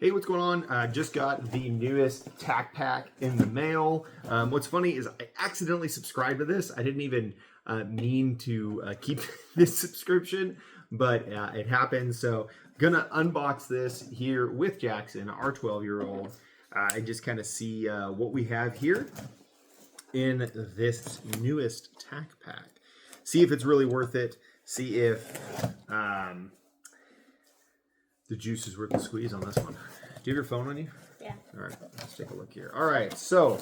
Hey, what's going on? I just got the newest TacPack in the mail. What's funny is I accidentally subscribed to this. I didn't even mean to keep this subscription, but it happened. So gonna unbox this here with Jackson, our 12-year-old, and just kind of see what we have here in this newest TacPack. See if it's really worth it. See if the juice is worth the squeeze on this one. Do you have your phone on you? Yeah. All right, let's take a look here. All right, so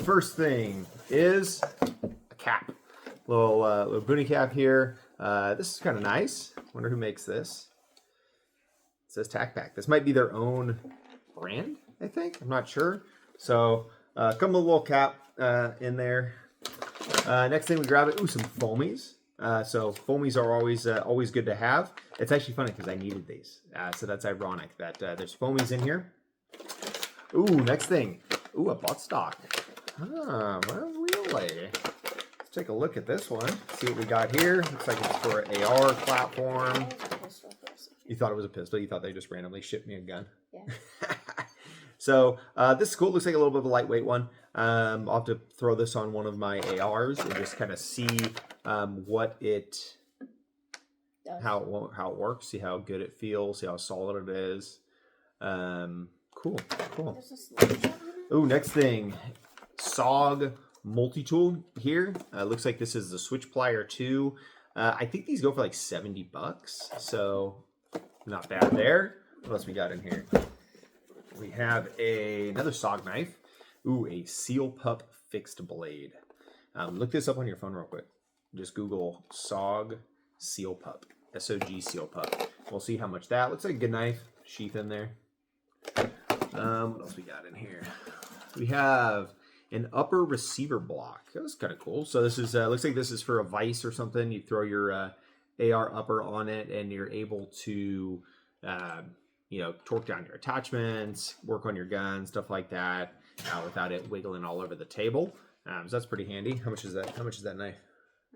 first thing is a cap. Little booty cap here. This is kind of nice. Wonder who makes this. It says TacPack. This might be their own brand, I think. I'm not sure. So come with a little cap in there. Next thing we grab it. Ooh, some foamies. So foamies are always good to have. It's actually funny because I needed these. So that's ironic that there's foamies in here. Ooh, next thing. Ooh, a buttstock. Ah, well, really? Let's take a look at this one. See what we got here. Looks like it's for an AR platform. You thought it was a pistol. You thought they just randomly shipped me a gun. Yeah. So this is cool. Looks like a little bit of a lightweight one. I'll have to throw this on one of my ARs and just kind of see what it, how it works. See how good it feels. See how solid it is. Cool. Oh, next thing, SOG multi-tool here. Looks like this is the switch plier 2. I think these go for like $70, so not bad there. What else we got in here? We have another SOG knife. Ooh, a Seal Pup fixed blade. Look this up on your phone real quick. Just Google SOG Seal Pup. S-O-G Seal Pup. We'll see how much that. Looks like a good knife. Sheath in there. What else we got in here? We have an upper receiver block. That's kind of cool. So this is looks like this is for a vise or something. You throw your AR upper on it, and you're able to torque down your attachments, work on your gun, stuff like that, without it wiggling all over the table. So that's pretty handy. How much is that? How much is that knife?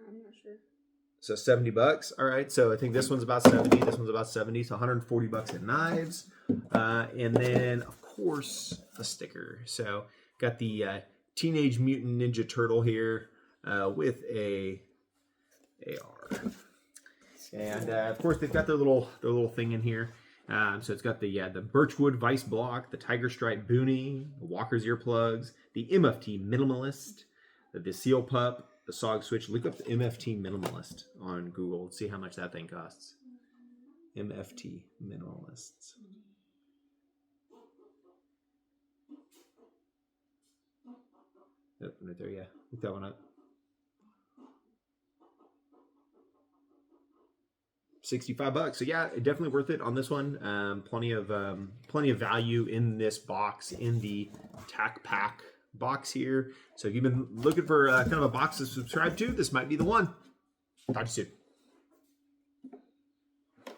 I'm not sure. So $70. All right. So I think this one's about 70. This one's about 70. So $140 in knives. And then, of course, a sticker. So got the Teenage Mutant Ninja Turtle here with a AR. And of course, they've got their little thing in here. So it's got the Birchwood Vice Block, the Tiger Stripe Boonie, the Walker's Earplugs, the MFT Minimalist, the Seal Pup, the SOG Switch. Look up the MFT Minimalist on Google and see how much that thing costs. MFT Minimalists. Yep, right there, yeah. Look that one up. $65. So yeah, definitely worth it on this one. Plenty of value in this box, in the TacPack box here. So if you've been looking for kind of a box to subscribe to, this might be the one. Talk to you soon.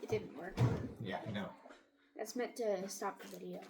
It didn't work. Yeah, I know. That's meant to stop the video.